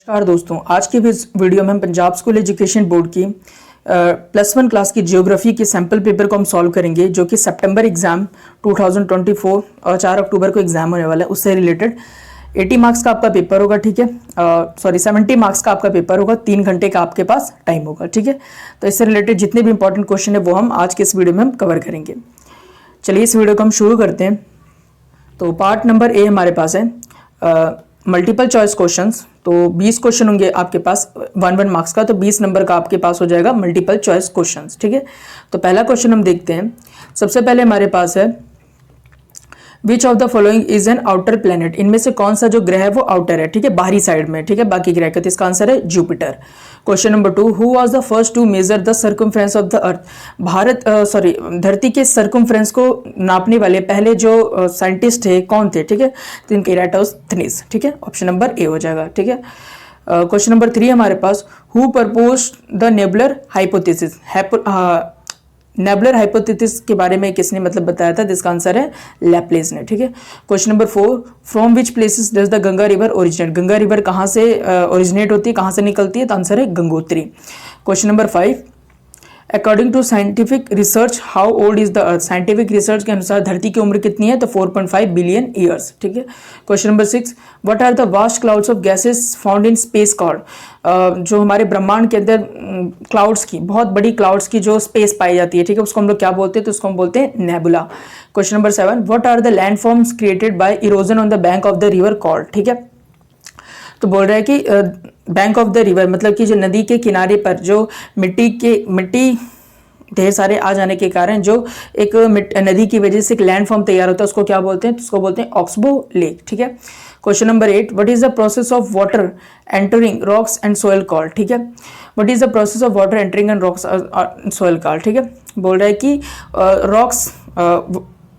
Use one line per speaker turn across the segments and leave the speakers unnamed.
नमस्कार दोस्तों, आज की इस वीडियो में हम पंजाब स्कूल एजुकेशन बोर्ड की +1 क्लास की ज्योग्राफी के सैम्पल पेपर को हम सॉल्व करेंगे, जो कि सितंबर एग्जाम 2024 और 4 अक्टूबर को एग्जाम होने वाला है। उससे रिलेटेड 80 मार्क्स का आपका पेपर होगा, ठीक है। 70 मार्क्स का आपका पेपर होगा, 3 घंटे का आपके पास टाइम होगा, ठीक है। तो इससे रिलेटेड जितने भी इंपॉर्टेंट क्वेश्चन है वो हम आज के इस वीडियो में हम कवर करेंगे। चलिए इस वीडियो को हम शुरू करते हैं। तो पार्ट नंबर ए हमारे पास है मल्टीपल चॉइस क्वेश्चंस। तो 20 क्वेश्चन होंगे आपके पास 1 मार्क्स का, तो 20 नंबर का आपके पास हो जाएगा मल्टीपल चॉइस क्वेश्चंस, ठीक है। तो पहला क्वेश्चन हम देखते हैं। सबसे पहले हमारे पास है which of the following is an outer planet. इनमें से कौन सा जो ग्रह है वो आउटर है, ठीक है, बाहरी साइड में, ठीक है, बाकी ग्रह का। तो इसका आंसर है Jupiter. Question number 2, who was the first to measure the circumference of the earth. धरती के सर्कमफ्रेंस को नापने वाले पहले जो साइंटिस्ट है कौन थे, ठीक है। तो इनके इराटोस्थनीज, ठीक है, ऑप्शन नंबर ए हो जाएगा, ठीक है। क्वेश्चन नंबर 3 हमारे पास, who proposed the nebular hypothesis. Nebular hypothesis के बारे में किसने मतलब बताया था? जिसका आंसर है लैप्लेस ने, ठीक है। Question number 4, from which places does the Ganga river originate. Ganga river कहाँ से ओरिजिनेट होती है, कहाँ से निकलती है? तो आंसर है Gangotri. Question number 5, according to scientific research how old is the earth. Scientific research के अनुसार धरती की उम्र कितनी है? तो 4.5 बिलियन ईयर्स, ठीक है। Question number 6, what are the vast clouds of gases found in space called. जो हमारे ब्रह्मांड के अंदर क्लाउड्स की, बहुत बड़ी क्लाउड्स की जो स्पेस पाई जाती है, ठीक है, उसको हम लोग क्या बोलते हैं? तो उसको हम बोलते हैं nebula. Question number 7, what are the landforms created by erosion on the bank of the river called, ठीक है। तो बोल रहा है कि बैंक ऑफ द रिवर मतलब कि जो नदी के किनारे पर जो मिट्टी ढेर सारे आ जाने के कारण जो एक नदी की वजह से एक लैंडफॉर्म तैयार होता है, उसको क्या बोलते हैं? तो उसको बोलते हैं ऑक्सबो लेक, ठीक है। Question number 8, what is the process of water entering rocks and soil called, ठीक है। What is the process of water entering and rocks and soil called, ठीक है। बोल रहा है कि रॉक्स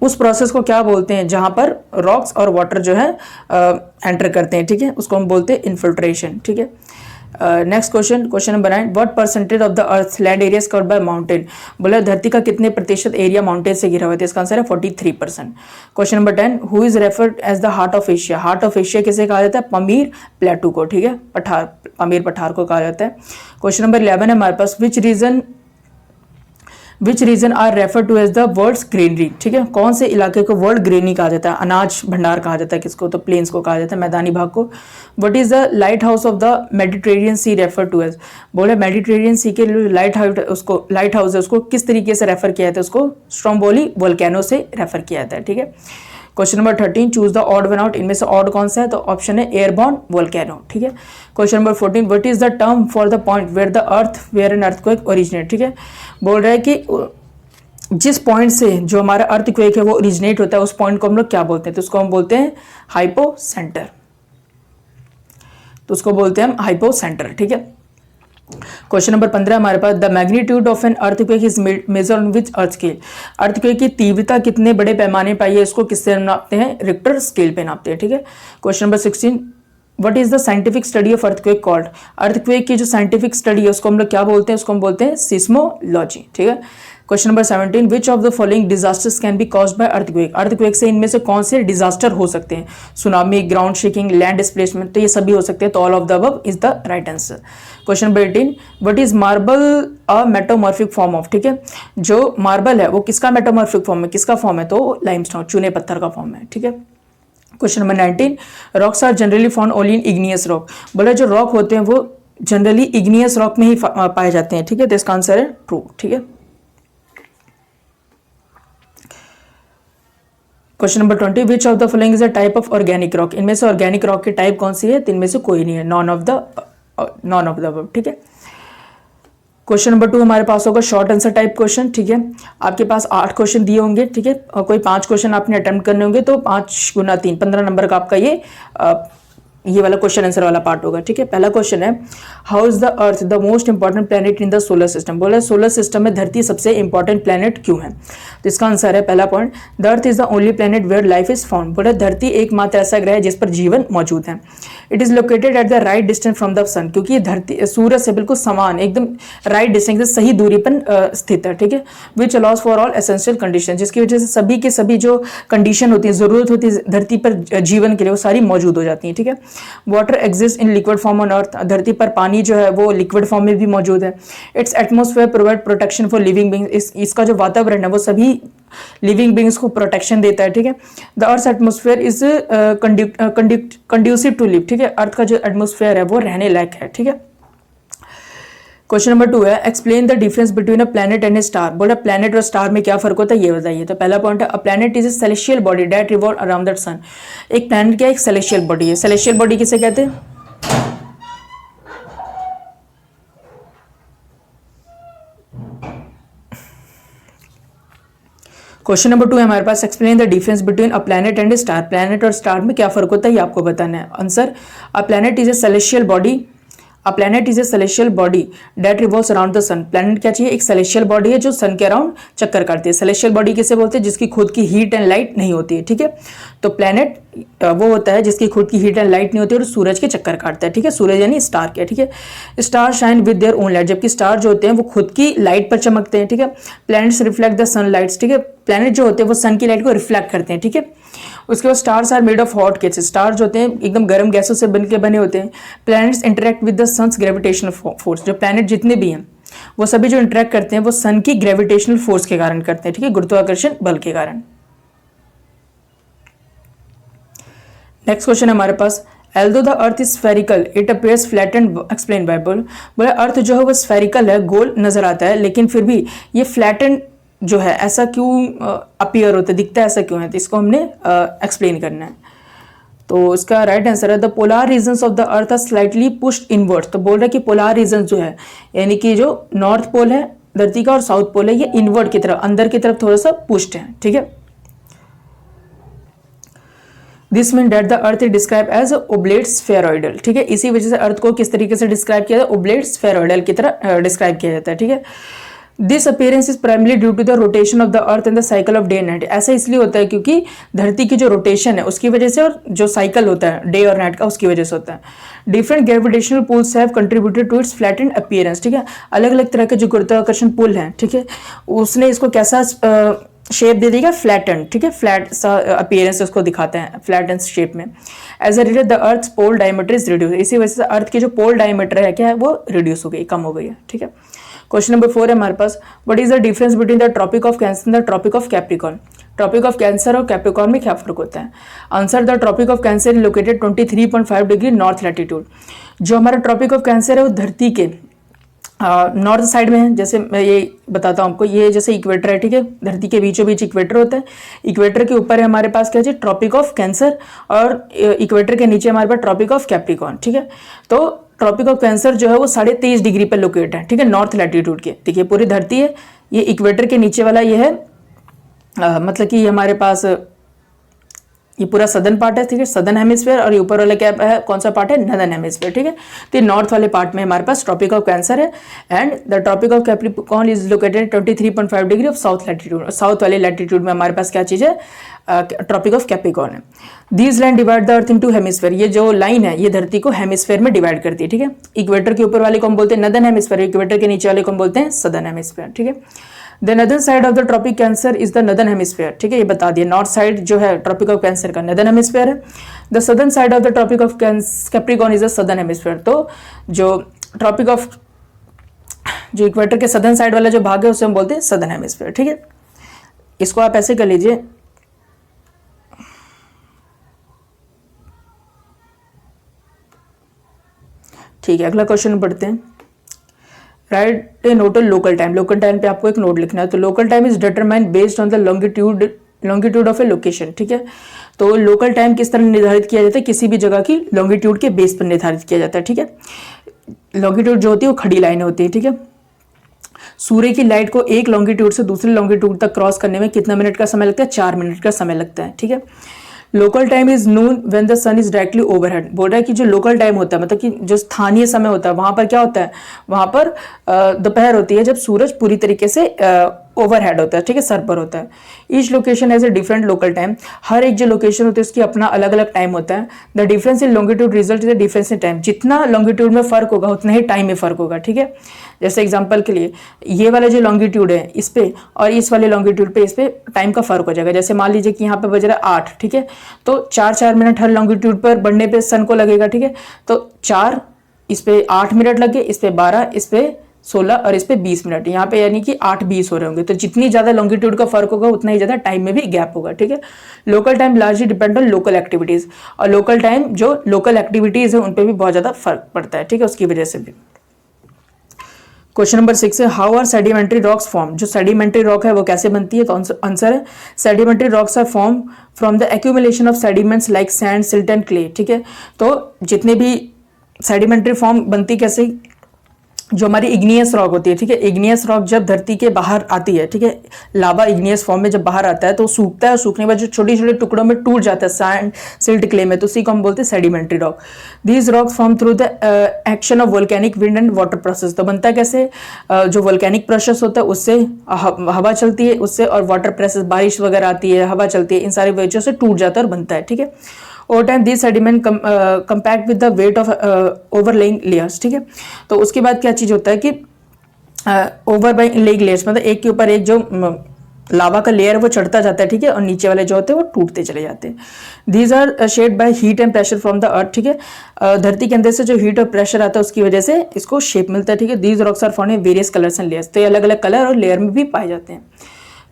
उस प्रोसेस को क्या बोलते हैं जहां पर रॉक्स और वाटर जो है एंटर करते हैं, ठीक है, उसको हम बोलते हैं इन्फिल्ट्रेशन, ठीक है। Next question, question number 9, what percentage of the earth land area is covered by mountain. बोला धरती का कितने प्रतिशत एरिया माउंटेन से घिरा हुआ है? इसका आंसर है 43%। Question number 10, who is referred as the heart of Asia. Heart of Asia किसे कहा जाता है? पमीर प्लेटू को, ठीक है, पमीर पठार को कहा जाता है। क्वेश्चन नंबर 11 है हमारे पास, which region are refer to as the world's granary, ठीक है। कौन से इलाके को वर्ल्ड ग्रेनरी कहा जाता है? अनाज भंडार कहा जाता है किसको? तो प्लेन्स को कहा जाता है, मैदानी भाग को। What is the lighthouse of the Mediterranean sea refer to as. बोले मेडिटेरियन सी के लाइट हाउस है उसको किस तरीके से रेफर किया जाता है? उसको स्ट्रोम्बोली वोल्केनो से रेफर किया जाता है, ठीक है। Question number 13, choose the odd one out. इनमें से ऑड कौन सा है? तो ऑप्शन है एयरबॉर्न वोल्केनो, ठीक है। Question number 14, what is the term for the point where an earthquake originate, ठीक है। बोल रहा है कि जिस पॉइंट से जो हमारा अर्थक्वेक है वो ओरिजिनेट होता है, उस पॉइंट को हम लोग क्या बोलते हैं? तो उसको हम बोलते हैं हाइपोसेंटर। तो उसको बोलते हैं हम हाइपोसेंटर, ठीक है। क्वेश्चन नंबर 15 हमारे पास, the magnitude of an earthquake is measured on which earth scale. Earthquake की तीव्रता कितने बड़े पैमाने पाई है, इसको किससे नापते हैं? रिक्टर स्केल पे नापते हैं, ठीक है। Question number 16, what is the scientific study of earthquake called. Earthquake की जो साइंटिफिक स्टडी है उसको हम लोग क्या बोलते हैं? उसको हम बोलते हैं सिस्मोलॉजी, ठीक है। Question number 17, which of the following disasters can be caused by earthquake. Earthquake से इनमें से कौन से डिजास्टर हो सकते हैं? Tsunami, ground shaking, land displacement, तो ये सभी हो सकते हैं। तो all of the above is the right answer. Question number 18, what is marble a metamorphic form of, ठीक है। जो मार्बल है वो किसका मेटामॉर्फिक फॉर्म है, किसका फॉर्म है? तो लाइमस्टोन, चूने पत्थर का फॉर्म है, ठीक है। Question number 19, rocks are generally found only in igneous rock. बोला जो रॉक होते हैं वो जनरली इग्नियस रॉक में ही पाए जाते हैं, ठीक है। तो इसका आंसर है ट्रू, ठीक है। Question number 20, which of the following is a type of organic rock. इनमें से ऑर्गेनिक रॉक की टाइप कौन सी है? तो इनमें से कोई नहीं है, नॉन ऑफ द अबव, ठीक है। क्वेश्चन नंबर 2 हमारे पास होगा शॉर्ट आंसर टाइप क्वेश्चन, ठीक है। आपके पास 8 क्वेश्चन दिए होंगे, ठीक है, और कोई 5 क्वेश्चन आपने अटेम्प्ट करने होंगे, तो 5 गुना 3 15 नंबर का आपका ये वाला क्वेश्चन आंसर वाला पार्ट होगा, ठीक है। पहला क्वेश्चन है, how is the earth the most important planet in the solar system. बोला सोलर सिस्टम में धरती सबसे इंपॉर्टेंट प्लेनेट क्यों है? तो इसका आंसर है पहला point, the earth is the only planet where life is found. बोला धरती एकमात्र ऐसा ग्रह है जिस पर जीवन मौजूद है। It is located at the right distance from the sun, क्योंकि धरती सूरज से बिल्कुल समान एकदम राइट डिस्टेंस सही दूरी पर स्थित है, ठीक है। Which allows for all essential condition, जिसकी वजह से सभी के सभी जो कंडीशन होती है, जरूरत होती है धरती पर जीवन के लिए, वो सारी मौजूद हो जाती है, ठीक है। Water exist in liquid form on earth, धरती पर पानी जो है वो लिक्विड फॉर्म में भी मौजूद है। It's atmosphere provide protection for living beings, इसका जो वातावरण है वो सभी लिविंग बींग्स को प्रोटेक्शन देता है, ठीक है। The earth atmosphere is conducive to live, ठीक है, अर्थ का जो एटमॉस्फेयर है वो रहने लायक है, ठीक है। क्वेश्चन नंबर 2 है, explain the difference between a planet and a star. बोला प्लैनेट और स्टार में क्या फर्क होता है ये बताइए। तो पहला पॉइंट है, a planet is a celestial body that revolve around the sun. एक प्लैनेट क्या है, एक सेलेस्टियल बॉडी है। सेलेस्टियल बॉडी किसे कहते हैं? क्वेश्चन नंबर 2 है हमारे पास, explain the difference between a planet and a star. Planet और स्टार में क्या फर्क होता है ये आपको बताना है। Answer, a planet is a celestial body, a planet is a celestial body that revolves around the sun. Planet क्या चाहिए, एक सेलेस्टियल बॉडी है जो सन के अराउंड चक्कर काटती है। सेलेस्टियल बॉडी किसे बोलते हैं, जिसकी खुद की हीट एंड लाइट नहीं होती है, ठीक है। तो प्लैनेट वो होता है जिसकी खुद की हीट एंड लाइट नहीं होती और सूरज के चक्कर काटता है, ठीक है। सूरज यानी स्टार के, ठीक है। Star shine with their own light, जबकि स्टार जो होते हैं वो खुद की लाइट पर चमकते हैं, ठीक है। Planets reflect the sun lights, ठीक है। प्लैनेट जो होते हैं वो सन की लाइट को रिफ्लेक्ट करते हैं, ठीक है। उसके बाद stars are made of hot gases, star जो होते हैं एकदम गर्म गैसों से बने होते हैं। Planets interact with the sun's gravitational force, जो प्लैनेट जितने भी हैं वो सभी जो इंटरेक्ट करते हैं वो सन की ग्रेविटेशनल फोर्स के कारण करते हैं, ठीक है, गुरुत्वाकर्षण बल के कारण। नेक्स्ट क्वेश्चन हमारे पास, although the earth is spherical it appears flat and explain why. बोले अर्थ जो है वो स्फेरिकल है, गोल नजर आता है, लेकिन फिर भी ये फ्लैट एंड जो है ऐसा क्यों अपीयर होता है, दिखता है ऐसा क्यों है, तो इसको हमने एक्सप्लेन करना है। तो इसका राइट आंसर है, the polar regions of the earth are slightly pushed inwards. तो बोल रहा है कि पोलार रीजन जो है यानी कि जो नॉर्थ पोल है धरती का और साउथ पोल है ये इनवर्ड की तरफ, अंदर की तरफ थोड़ा सा पुश्ड है, ठीक है। This mean that the earth is describe as oblate spheroidal, ठीक है। इसी वजह से अर्थ को किस तरीके से डिस्क्राइब किया जाता है, ओब्लेट स्फेरॉइडल की तरह डिस्क्राइब किया जाता है, ठीक है। This appearance is primarily due to the rotation of the earth and the cycle of day and night. ऐसा इसलिए होता है क्योंकि धरती की जो रोटेशन है उसकी वजह से और जो साइकिल होता है डे और नाइट का उसकी वजह से होता है। Different gravitational pulls have contributed to its flattened appearance, ठीक है। अलग अलग तरह के जो गुरुत्वाकर्षण पुल हैं, ठीक है, उसने इसको कैसा शेप दे देगा, फ्लैटेंड, ठीक है, फ्लैट सा अपीयरेंस उसको दिखाते हैं फ्लैटेंड शेप में। As a result the earth pole diameter is reduce, इसी वजह से अर्थ की जो पोल डायमीटर है क्या है वो रिड्यूस हो गई, कम हो गई है, ठीक है। क्वेश्चन नंबर 4 है हमारे पास, what is the difference between the tropic of cancer and the tropic of capricorn. Tropic of cancer और कैप्रिकॉर्न में क्या फर्क होता है। Answer, the tropic of cancer is located 23.5 degree north latitude. जो हमारा ट्रॉपिक ऑफ कैंसर है वो धरती के नॉर्थ साइड में है। जैसे मैं ये बताता हूँ आपको, ये जैसे इक्वेटर है, ठीक है, धरती के बीचों बीच इक्वेटर होता है। इक्वेटर के ऊपर है हमारे पास क्या है, ट्रॉपिक ऑफ कैंसर, और इक्वेटर के नीचे हमारे पास ट्रॉपिक ऑफ कैप्रिकॉर्न, ठीक है। तो ट्रॉपिक ऑफ कैंसर जो है वो 23.5 डिग्री पर लोकेट है, ठीक है, नॉर्थ लैटिट्यूड के। देखिए पूरी धरती है, ये इक्वेटर के नीचे वाला ये है, मतलब कि हमारे पास ये पूरा सदर्न पार्ट है, ठीक है, सदर्न हेमिस्फीयर, और ये ऊपर वाला क्या है, कौन सा पार्ट है, नॉर्दर्न हेमिस्फीयर, ठीक है। तो नॉर्थ वाले पार्ट में हमारे पास ट्रॉपिक ऑफ कैंसर है, and the tropic of capricorn is located 23.5 degree of south latitude. South वाले लैटिट्यूड में हमारे पास क्या चीज है, ट्रॉपिक ऑफ कैप्रिकॉर्न है। These line divide the earth into hemisphere, ये जो लाइन है ये धरती को हेमिस्फीयर में डिवाइड करती है, ठीक है। इक्वेटर के ऊपर वाले को हम बोलते हैं नॉर्दर्न हेमिस्फीयर, इक्वेटर के नीचे वाले को हम बोलते हैं सदर्न हेमिस्फीयर, ठीक है। The northern side of the tropic cancer is the northern hemisphere, ठीक है, ये बता दिया। नॉर्थ साइड जो है ट्रॉपिक ऑफ कैंसर का नदर्न हेमिस्फीयर है। The southern side of the tropic of capricorn is the southern hemisphere. तो जो ट्रॉपिक ऑफ जो इक्वेटर के सदर्न साइड वाला जो भाग है उसे हम बोलते हैं सदर्न हेमिस्फीयर, ठीक है। इसको आप ऐसे कर लीजिए, ठीक है। अगला क्वेश्चन पढ़ते हैं, right a note on local time. Local time पे आपको एक नोट लिखना है। तो local time is determined based on the longitude of a location, ठीक है। तो लोकल टाइम किस तरह निर्धारित किया जाता है, किसी भी जगह की लॉन्गिट्यूड के बेस पर निर्धारित किया जाता है, ठीक है। लॉन्गिट्यूड जो होती है वो खड़ी लाइनें होती है, ठीक है। सूर्य की लाइट को एक लॉन्गिट्यूड से दूसरे लॉन्गिट्यूड तक क्रॉस करने में कितना मिनट का समय लगता है, 4 मिनट का समय लगता है, ठीक है। Local time is noon when the sun is directly overhead. बोल रहा है कि जो लोकल टाइम होता है, मतलब कि जो स्थानीय समय होता है, वहां पर क्या होता है, वहां पर दोपहर होती है जब सूरज पूरी तरीके से ओवरहेड होता है, ठीक है, सर पर होता है। Each location has a different local time, हर एक जो लोकेशन होती है उसकी अपना अलग अलग टाइम होता है। The difference in longitude result is the difference in time, जितना लॉन्गिट्यूड में फर्क होगा उतना ही टाइम में फर्क होगा, ठीक है। जैसे एग्जांपल के लिए ये वाला जो लॉन्गिट्यूड है इस पे और इस वाले लॉन्गिट्यूड पे इस पे टाइम का फर्क हो जाएगा। जैसे मान लीजिए कि यहाँ पे बज रहा है 8, ठीक है, तो 4 मिनट हर लॉन्गिट्यूड पर बढ़ने पे सन को लगेगा, ठीक है। तो 4, इस पे 8 मिनट लगे, इस पे 12, इस पे 16 और इस पे 20 मिनट, यहाँ पे यानी कि 8-20 हो रहे होंगे। तो जितनी ज्यादा लॉन्गिट्यूड का फर्क होगा उतना ही ज्यादा टाइम में भी गैप होगा, ठीक है। Local time largely depend on local activities, और लोकल टाइम जो लोकल एक्टिविटीज है उन पे भी बहुत ज्यादा फर्क पड़ता है, ठीक है, उसकी वजह से भी। क्वेश्चन नंबर 6 है how are sedimentary rocks form, जो सेडिमेंट्री रॉक है वो कैसे बनती है, तो आंसर है sedimentary rocks are form from the accumulation of sediments like sand, silt and clay, ठीक है। तो जितने भी सेडिमेंट्री फॉर्म बनती कैसे, जो हमारी इग्नियस रॉक होती है, ठीक है, इग्नियस रॉक जब धरती के बाहर आती है, ठीक है, लावा इग्नियस फॉर्म में जब बाहर आता है तो सूखता है, और सूखने के बाद जो छोटे छोटे टुकड़ों में टूट जाता है सैंड, सिल्ट, क्ले में, तो उसी को हम बोलते हैं sedimentary rock. These rocks form through the action of volcanic wind and water process, तो बनता है कैसे, जो वोल्केनिक प्रोसेस होता है उससे हवा चलती है उससे, और वाटर प्रोसेस, बारिश वगैरह आती है, हवा चलती है, इन सारी वजहों से टूट जाता है और बनता है, ठीक है। Over time this sediment compact with the weight of overlying layers, ठीक है। तो उसके बाद क्या चीज होता है कि ओवरलेइंग लेयर्स मतलब एक के ऊपर एक जो लावा का लेयर वो चढ़ता जाता है, ठीक है, और नीचे वाले जो होते हैं वो टूटते चले जाते हैं। These are shaped by heat and pressure from the earth, ठीक है, धरती के अंदर से जो हीट और प्रेशर आता है उसकी वजह से इसको शेप मिलता है, ठीक है। These rocks are found in various colours and layers, तो ये अलग अलग कलर और लेयर में भी पाए जाते हैं।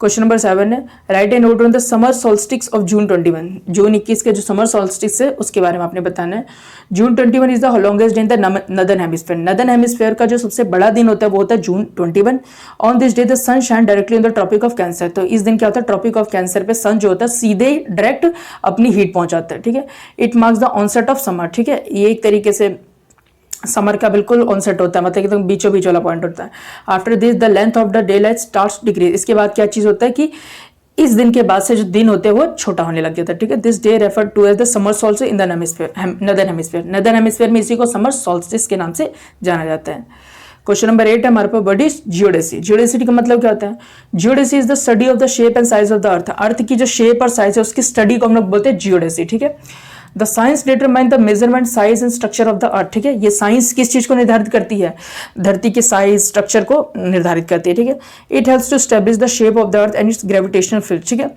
क्वेश्चन नंबर 7 है write a note on the summer solstice of June 21, June 21 के जो समर सोल्स्टिक्स है उसके बारे में आपने बताना है। June 21 is the longest day in the northern hemisphere, northern hemisphere का जो सबसे बड़ा दिन होता है वो होता है June 21। On this day the sun shine directly on the tropic of cancer, तो इस दिन क्या होता है, ट्रॉपिक ऑफ कैंसर पे सन जो होता है सीधे डायरेक्ट अपनी हीट पहुंचाता है, ठीक है। It marks the onset of summer, ठीक है, ये एक तरीके से समर का बिल्कुल ऑनसेट होता है, मतलब एकदम बीचों बीच वाला पॉइंट होता है। After this the length of the day light starts decrease, इसके बाद क्या चीज होता है कि इस दिन के बाद से जो दिन होते हैं वो छोटा होने लग जाता है, ठीक है। This day refer to as the summer solstice in the northern hemisphere, northern hemisphere में इसी को समर सोल्स्टिस के नाम से जाना जाता है। क्वेश्चन नंबर 8 है हमारे पास, व्हाट इज जियोडेसी, जियोडेसी का मतलब क्या होता है। Geodesy is the study of the shape and size of the earth, earth की जो शेप और साइज है उसकी स्टडी को हम लोग बोलते हैं जियोडेसी, ठीक है। The science determine the measurement size and structure of the earth, ठीक है, ये साइंस किस चीज को निर्धारित करती है, धरती के साइज स्ट्रक्चर को निर्धारित करती है, ठीक है। It helps to establish the shape of the earth and its gravitational field, ठीक है,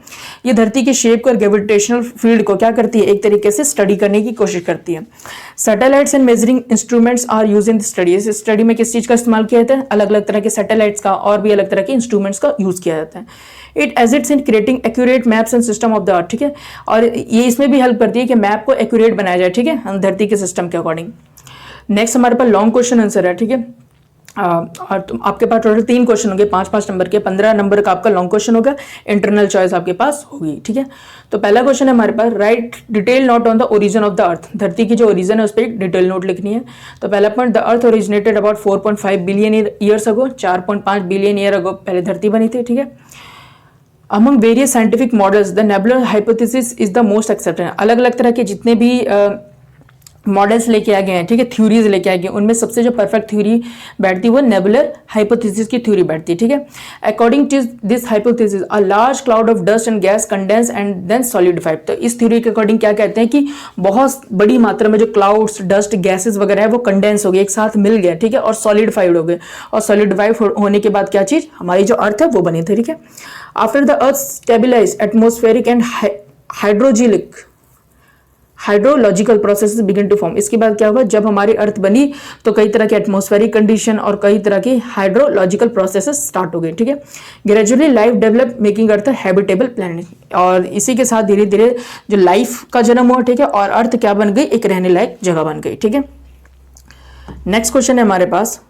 ये धरती के शेप को और ग्रेविटेशनल फील्ड को क्या करती है, एक तरीके से स्टडी करने की कोशिश करती है। Satellites and measuring instruments are use in study, इस स्टडी में किस चीज का इस्तेमाल किया जाता है, अलग अलग तरह के सैटेलाइट्स का और भी अलग तरह के इंस्ट्रूमेंट्स का यूज किया जाता है। It acids in creating accurate maps and system of the earth, ठीक है, और ये इसमें भी हेल्प करती है कि मैप को एक्यूरेट बनाया जाए, ठीक है, धरती के सिस्टम के अकॉर्डिंग। नेक्स्ट हमारे पास लॉन्ग क्वेश्चन आंसर है, ठीक है, और आपके पास टोटल 3 क्वेश्चन होंगे 5-5 नंबर के, 15 नंबर का आपका लॉन्ग क्वेश्चन होगा, इंटरनल चॉइस आपके पास होगी, ठीक है। तो पहला क्वेश्चन है हमारे पास, write detail note on the origin of the earth, धरती की जो ओरिजिन है उस पर एक डिटेल नोट लिखनी है। तो पहला point, the earth originated about 4.5 billion years ago, 4.5 billion year ago पहले धरती बनी थी, ठीक है। Among various scientific models, the nebular hypothesis is the most accepted, अलग अलग तरह के जितने भी मॉडल्स लेके आ गए हैं, ठीक है, थ्योरीज लेके आ गए, उनमें सबसे जो परफेक्ट थ्योरी बैठती है वो नेबुलर हाइपोथेसिस की थ्योरी बैठती है, ठीक है। According to this hypothesis a large cloud of dust and gas condense and then solidified, तो इस थ्योरी के अकॉर्डिंग क्या कहते हैं कि बहुत बड़ी मात्रा में जो क्लाउड्स, डस्ट, गैसेस वगैरह है वो कंडेंस हो गए, एक साथ मिल गए, ठीक है, और सॉलिडिफाइड हो गए, और सॉलिडिफाइड होने के बाद क्या चीज, हमारी जो अर्थ है वो बनी थी, ठीक है। After the earth stabilize atmospheric and hydrological processes begin to form, इसके बाद क्या होगा, जब हमारी अर्थ बनी तो कई तरह के एटमॉस्फेरिक कंडीशन और कई तरह की हाइड्रोलॉजिकल प्रोसेसेस स्टार्ट हो गए, ठीक है। ग्रेजुअली लाइफ डेवलप मेकिंग अर्थ हैबिटेबल प्लैनेट, और इसी के साथ धीरे धीरे जो लाइफ का जन्म हुआ, ठीक है, और अर्थ क्या बन गई, एक रहने लायक जगह बन गई, ठीक है। नेक्स्ट क्वेश्चन है हमारे पास,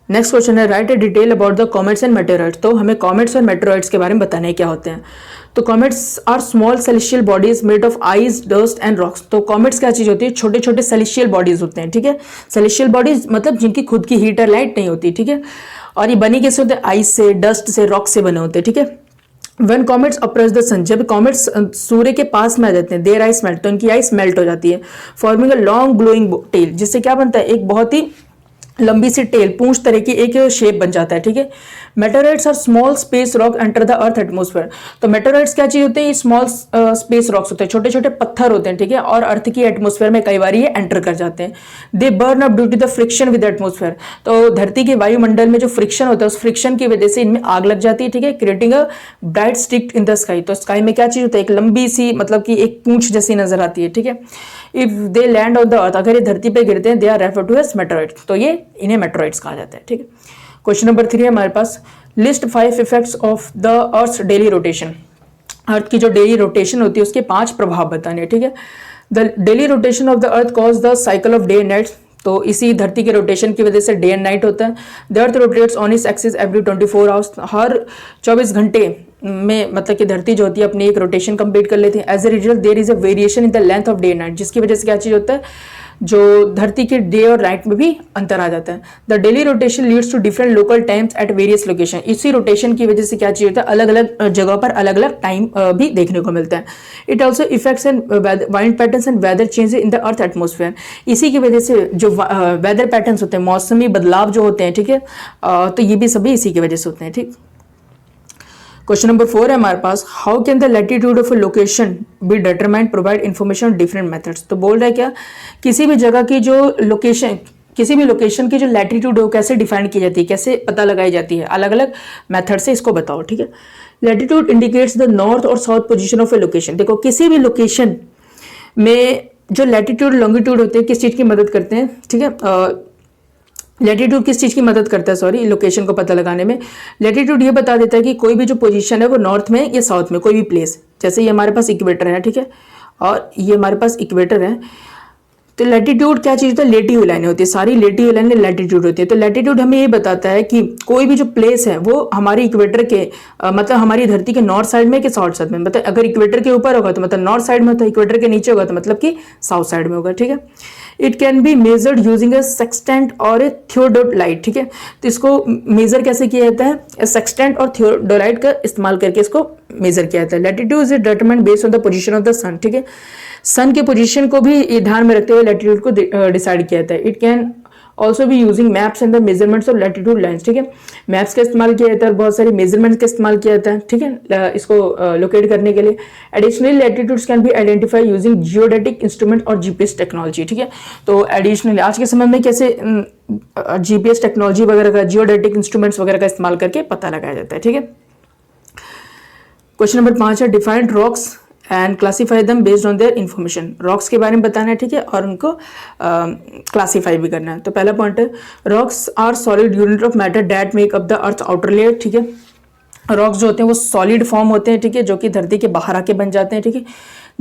नेक्स्ट क्वेश्चन है write A detail about the comets and meteoroids, तो हमें कॉमेट्स और मेटेरॉइड्स के बारे में बताना है क्या होते हैं। तो comets are small celestial bodies made of ice, dust and rocks, तो कॉमेट्स क्या चीज होती है, छोटे छोटे सेलेस्टियल बॉडीज होते हैं, ठीक है। सेलेस्टियल बॉडीज मतलब जिनकी खुद की हीट और लाइट नहीं होती, ठीक है, और ये बनी कैसे होते हैं, आइस से, डस्ट से, रॉक से बने होते हैं, ठीक है। When comets approach the sun, जब कॉमेट्स सूर्य के पास में आ जाते हैं, देयर आइस मेल्ट, तो इनकी आइस मेल्ट हो जाती है, forming a long glowing tail, जिससे क्या बनता है, एक बहुत ही लंबी सी टेल, पूंछ तरह की एक शेप बन जाता है, ठीक है। Meteorites are small space rock enter the earth atmosphere. तो मेटेराइट्स क्या चीज होते हैं, स्मॉल स्पेस रॉक्स होते हैं, छोटे छोटे पत्थर होते हैं, ठीक है, और अर्थ की एटमॉस्फेयर में कई बार ये एंटर कर जाते हैं। They burn up due to the friction with atmosphere. तो धरती के वायुमंडल में जो फ्रिक्शन होता है, उस फ्रिक्शन की वजह से इनमें आग लग जाती है, ठीक है, creating a bright stick in the sky. तो स्काई में क्या चीज होता है, एक लंबी सी, मतलब कि एक पूंछ जैसी नजर आती है, ठीक है। If they land on the earth, अगर ये धरती पे गिरते हैं, they are refer to as meteorites, तो ये इन्हें मेटेराइट्स कहा जाता है, ठीक है। क्वेश्चन नंबर 3 है हमारे पास, list 5 effects of the earth daily rotation. Earth की जो डेली रोटेशन होती है उसके 5 प्रभाव बताने, ठीक है। The daily rotation of the earth cause the cycle of day and night. तो इसी धरती के रोटेशन की वजह से डे एंड नाइट होता है। The earth rotates on its axis every 24 hours, हर 24 घंटे में, मतलब कि धरती जो होती है अपनी एक रोटेशन कंप्लीट कर लेती है। As a result there is a variation in the length of day and night, जिसकी वजह से क्या चीज होता है, जो धरती के डे और नाइट में भी अंतर आ जाता है। The daily rotation leads to different local times at various location. इसी रोटेशन की वजह से क्या चीज होता है, अलग अलग जगह पर अलग अलग टाइम भी देखने को मिलता है। It also effects and wind patterns and weather changes in the earth atmosphere. इसी की वजह से जो वेदर पैटर्न्स होते हैं, मौसमी बदलाव जो होते हैं, ठीक है, तो ये भी सभी इसी की वजह से होते हैं, ठीक। क्वेश्चन नंबर 4 है हमारे पास, how can the latitude of a location be determined, provide information different methods. तो बोल रहा है क्या, किसी भी जगह की जो लोकेशन, किसी भी लोकेशन की जो लैटिट्यूड है वो कैसे डिफाइन की जाती है, कैसे पता लगाई जाती है, अलग अलग मेथड से इसको बताओ, ठीक है। लैटिट्यूड इंडिकेट्स द नॉर्थ और south position of a location. देखो किसी भी लोकेशन में जो लैटिट्यूड लॉन्गिट्यूड होते हैं किस चीज़ की मदद करते हैं, ठीक है। लैटिट्यूड किस चीज़ की मदद करता है, सॉरी, लोकेशन को पता लगाने में। लैटिट्यूड ये बता देता है कि कोई भी जो पोजीशन है वो नॉर्थ में या साउथ में, कोई भी प्लेस, जैसे ये हमारे पास इक्वेटर है, ठीक है, और ये हमारे पास इक्वेटर है। तो लैटिट्यूड क्या चीज़ होता है, लेटी हुई लाइनें होती है, सारी लेटी हुई लाइनें लैटिट्यूड होती है। तो लैटिट्यूड हमें ये बताता है कि कोई भी जो प्लेस है वो हमारी इक्वेटर के मतलब हमारी धरती के नॉर्थ साइड में कि साउथ साइड में, मतलब अगर इक्वेटर के ऊपर होगा तो मतलब नॉर्थ साइड में होता है, इक्वेटर के नीचे होगा तो मतलब कि साउथ साइड में होगा, ठीक है। It can be measured using A sextant और ए थियोडोलाइट, ठीक है। तो इसको मेजर कैसे किया जाता है, सेक्सटेंट और थियोडोलाइट का इस्तेमाल करके इसको मेजर किया जाता है। Latitude is determined based on the position of the sun, ठीक है। सन के पोजीशन को भी ध्यान में रखते हुए लैटिट्यूड को डिसाइड किया जाता है। इट कैन ऑल्सो भी using maps and the measurements of latitude lines, ठीक है। मैप्स का इस्तेमाल किया जाता है और बहुत सारे मेजरमेंट्स का इस्तेमाल किया जाता है, ठीक है, इसको लोकेट करने के लिए। Additionally latitudes can be identify using geodetic instrument और जीपीएस टेक्नोलॉजी, ठीक है। तो एडिशनली आज के समय में कैसे जीपीएस टेक्नोलॉजी वगैरह का, जियोडेटिक इंस्ट्रूमेंट्स वगैरह का इस्तेमाल करके पता लगाया जाता है, ठीक है। क्वेश्चन नंबर 5 है, डिफाइंड रॉक्स एंड क्लासीफाई दम based on their information. Rocks के बारे में बताना है, ठीक है, और उनको क्लासीफाई भी करना है। तो पहला पॉइंट है, rocks are solid unit of matter that make up the earth outer layer, ठीक है। रॉक्स जो होते हैं वो सॉलिड फॉर्म होते हैं, ठीक है, जो कि धरती के बाहर आके बन जाते हैं, ठीक है।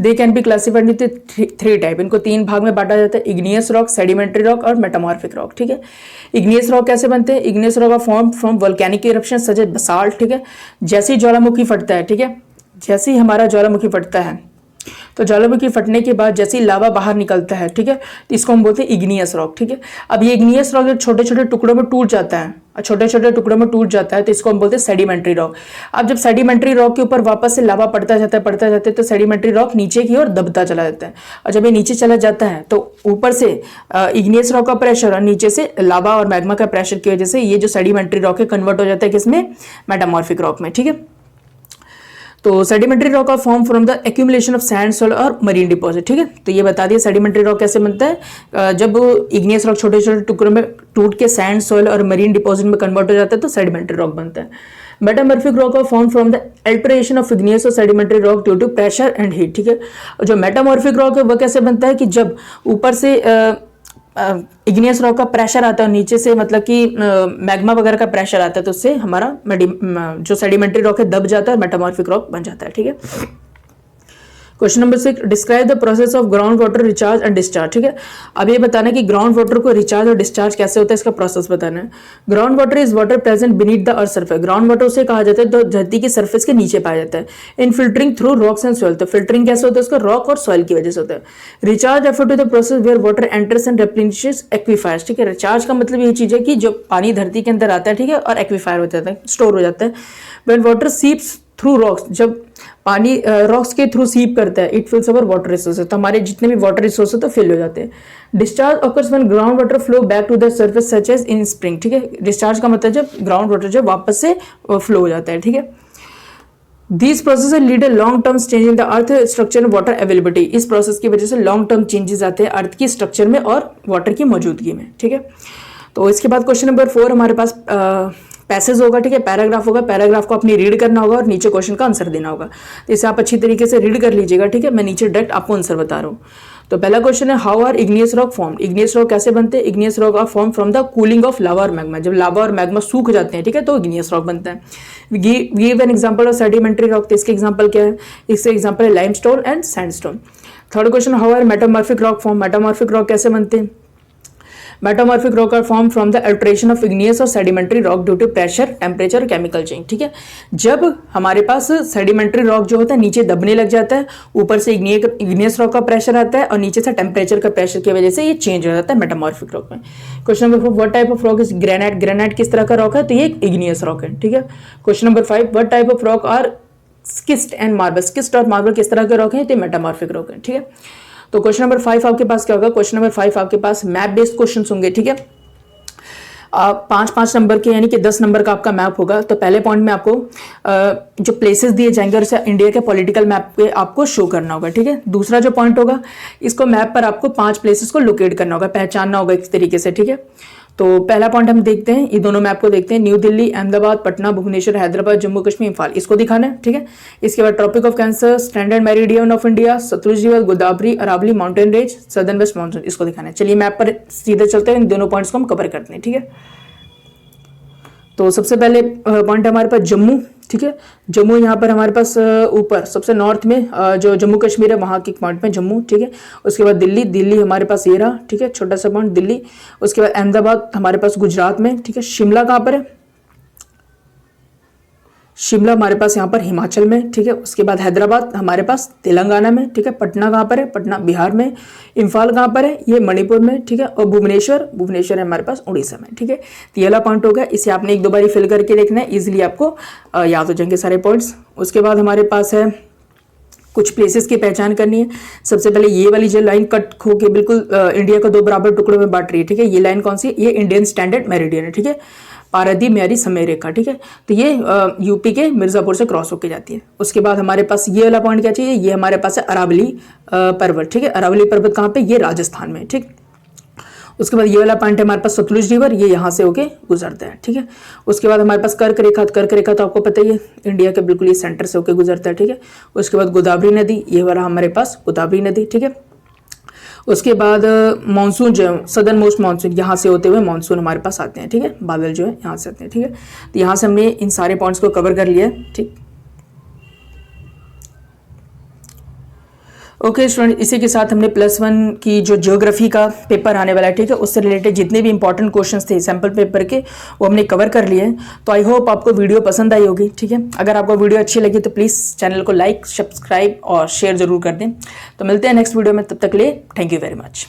They can be classified into 3 type. इनको 3 भाग में बांटा जाता है, इग्नियस रॉक, सेडिमेंट्री रॉक और मेटामॉर्फिक रॉक, ठीक है। इग्नियस रॉक कैसे बनते हैं, igneous rock are form from volcanic eruption such as basalt, ठीक है। जैसे ही ज्वालामुखी फटता है, ठीक है, जैसे ही हमारा ज्वालामुखी फटता है तो ज्वालामुखी फटने के बाद जैसे ही लावा बाहर निकलता है, ठीक है, तो इसको हम बोलते हैं इग्नियस रॉक, ठीक है। अब ये इग्नियस रॉक जब छोटे छोटे टुकड़ों में टूट जाता है, छोटे छोटे टुकड़ों में टूट जाता है तो इसको हम बोलते हैं सेडिमेंट्री रॉक। अब जब सेडिमेंट्री रॉक के ऊपर वापस से लावा पड़ता जाता है तो सेडिमेंट्री रॉक नीचे की ओर दबता चला जाता है, और जब ये नीचे चला जाता है तो ऊपर से इग्नियस रॉक का प्रेशर और नीचे से लावा और मैग्मा का प्रेशर की वजह से ये जो सेडिमेंट्री रॉक है कन्वर्ट हो जाता है किसमें, मेटामॉर्फिक रॉक में, ठीक है। तो sedimentary rock are form from the accumulation of sand, soil और मरीन डिपॉजिट, ठीक है। तो ये बता दिया सेडिमेंट्री रॉक कैसे बनता है, जब इग्नियस रॉक छोटे छोटे टुकड़ों में टूट के सैंड, सॉइल और मरीन डिपॉजिट में कन्वर्ट हो जाता है तो सेडिमेंट्री रॉक बनता है। Metamorphic rock are form from the alteration of igneous और sedimentary rock due to pressure and heat, ठीक है। जो मेटामॉर्फिक रॉक है वह कैसे बनता है कि जब ऊपर से इग्नियस रॉक का प्रेशर आता है, नीचे से मतलब कि मैग्मा वगैरह का प्रेशर आता है, तो उससे हमारा जो सेडिमेंट्री रॉक है दब जाता है और मेटामॉर्फिक रॉक बन जाता है, ठीक है। Question number 6, describe the process of ground water recharge and discharge, ठीक है। अब ये बताना है कि ग्राउंड वाटर को रिचार्ज और डिस्चार्ज कैसे होता है, इसका प्रोसेस बताना है। Ground water is water present beneath the earth surface. Ground water उसे कहा जाता है तो धरती की सरफेस के नीचे पाया जाता है। Infiltrating through rocks and soil, तो फिल्टरिंग कैसे होता है उसका, रॉक और सॉइल की वजह से होता है। Recharge refer to the process where water enters and replenishes aquifers, ठीक है। रिचार्ज का मतलब ये चीज है कि जो पानी धरती के अंदर आता है, ठीक है, और एक्वीफायर हो जाता है, स्टोर हो जाता है। व्हेन वाटर सीप्स थ्रू रॉक्स, जब पानी रॉक्स के थ्रू सीप करता है, इट फिल्स अवर वाटर रिसोर्सेज, तो हमारे जितने भी वाटर रिसोर्सेज तो फिल हो जाते हैं। Discharge occurs when ground water flow back to the surface such as in spring, ठीक है। डिस्चार्ज का मतलब जब ग्राउंड वाटर जब वापस से फ्लो हो जाता है, ठीक है। These processes lead a long term change in the earth structure and water availability, इस प्रोसेस की वजह से लॉन्ग टर्म चेंजेस आते हैं अर्थ की स्ट्रक्चर में और वाटर की मौजूदगी में, ठीक है। तो इसके बाद क्वेश्चन नंबर 4 हमारे पास पैसेज होगा, ठीक है, पैराग्राफ होगा, पैराग्राफ को अपनी रीड करना होगा और नीचे क्वेश्चन का आंसर देना होगा। तो इसे आप अच्छी तरीके से रीड कर लीजिएगा, ठीक है। मैं नीचे डायरेक्ट आपको आंसर बता रहा हूँ। तो पहला क्वेश्चन है, how are igneous rock formed, igneous rock कैसे बनते हैं। Igneous rock are form from the cooling of lava और मैग्मा, जब लावा और मैग्मा सूख जाते हैं, ठीक है, तो इग्नियस रॉक बनता है। Give an example of sedimentary rock, तो इसके एग्जांपल क्या है, इसके एग्जांपल है limestone and sandstone. Third question, how are metamorphic rock form, metamorphic rock कैसे बनते हैं। Metamorphic rock are form from the alteration of igneous और sedimentary rock due to pressure, temperature, chemical change, ठीक है। जब हमारे पास सेडिमेंट्री रॉक जो होता है नीचे दबने लग जाता है, ऊपर से इग्नियस रॉक का प्रेशर आता है और नीचे से टेम्परेचर का प्रेशर की वजह से ये चेंज हो जाता है मेटामॉर्फिक रॉक में। Question number 4, what type of rock is granite, granite किस तरह का रॉक है, तो ये इग्नियस रॉक है, ठीक है। Question number 5, what type of rock are schist and marble, schist और मार्बल किस तरह के रॉक है, तो मेटामॉर्फिक रॉक है, ठीक है। तो क्वेश्चन नंबर 5 आपके पास क्या होगा, क्वेश्चन नंबर 5 आपके पास मैप बेस्ड क्वेश्चन होंगे, ठीक है। 5-5 नंबर के यानी कि 10 नंबर का आपका मैप होगा। तो पहले पॉइंट में आपको जो प्लेसेस दिए जाएंगे और इंडिया के पॉलिटिकल मैप पे आपको शो करना होगा, ठीक है। दूसरा जो पॉइंट होगा, इसको मैप पर आपको 5 प्लेसेस को लोकेट करना होगा, पहचानना होगा इस तरीके से, ठीक है। तो पहला पॉइंट हम देखते हैं, ये दोनों मैप को देखते हैं। न्यू दिल्ली, अहमदाबाद, पटना, भुवनेश्वर, हैदराबाद, जम्मू कश्मीर, इम्फाल, इसको दिखाना है, ठीक है। इसके बाद tropic of cancer, standard meridian of India, Sutlej river, Godavari, Aravalli, mountain range, southern west monsoon, इसको दिखाना है। चलिए मैप पर सीधे चलते हैं, इन दोनों पॉइंट्स को हम कवर करते हैं, ठीक है। तो सबसे पहले पॉइंट हमारे पास जम्मू, ठीक है। जम्मू यहाँ पर हमारे पास ऊपर सबसे नॉर्थ में जो जम्मू कश्मीर है वहाँ के पॉइंट में जम्मू, ठीक है। उसके बाद दिल्ली, दिल्ली हमारे पास ये रहा, ठीक है, छोटा सा पॉइंट दिल्ली। उसके बाद अहमदाबाद हमारे पास गुजरात में, ठीक है। शिमला कहाँ पर है, शिमला हमारे पास यहाँ पर हिमाचल में, ठीक है। उसके बाद हैदराबाद हमारे पास तेलंगाना में, ठीक है। पटना कहाँ पर है, पटना बिहार में। इम्फाल कहाँ पर है, ये मणिपुर में, ठीक है। और भुवनेश्वर, भुवनेश्वर है हमारे पास उड़ीसा में, ठीक है। तो ये वाला पॉइंट होगा, इसे आपने 1-2 बार फिल करके देखना है, इजिली आपको याद हो जाएंगे सारे पॉइंट्स। उसके बाद हमारे पास है कुछ प्लेसेस की पहचान करनी है। सबसे पहले ये वाली जो लाइन कट हो के बिल्कुल इंडिया को 2 बराबर टुकड़ों में बांट रही है, ठीक है। ये लाइन कौन सी है, ये इंडियन स्टैंडर्ड मेरिडियन है, ठीक है। पारादीप म्यारी समय रेखा, ठीक है। तो ये यूपी के मिर्जापुर से क्रॉस होकर जाती है। उसके बाद हमारे पास ये वाला पॉइंट क्या चाहिए, ये हमारे पास है अरावली पर्वत, ठीक है। अरावली पर्वत कहाँ पे, ये राजस्थान में, ठीक। उसके बाद ये वाला पॉइंट है हमारे पास सतलुज रिवर, ये यहाँ से होके गुजरता है, ठीक है। उसके बाद हमारे पास कर्क रेखा, कर्क रेखा तो आपको पता ही है इंडिया के बिल्कुल ये सेंटर से होके गुजरता है, ठीक है। उसके बाद गोदावरी नदी, ये वाला हमारे पास गोदावरी नदी, ठीक है। उसके बाद मानसून जो है सदर्न मोस्ट मानसून, यहाँ से होते हुए मानसून हमारे पास आते हैं, ठीक है। बादल जो है यहाँ से आते हैं, ठीक है। तो यहाँ से हमने इन सारे पॉइंट्स को कवर कर लिया है, ठीक। ओके स्टूडेंट, इसी के साथ हमने +1 की जो ज्योग्राफी का पेपर आने वाला है, ठीक है, उससे रिलेटेड जितने भी इंपॉर्टेंट क्वेश्चंस थे सैम्पल पेपर के वो हमने कवर कर लिए हैं। तो आई होप आपको वीडियो पसंद आई होगी, ठीक है। अगर आपको वीडियो अच्छी लगी तो प्लीज़ चैनल को लाइक, सब्सक्राइब और शेयर जरूर कर दें। तो मिलते हैं नेक्स्ट वीडियो में, तब तक के लिए थैंक यू वेरी मच।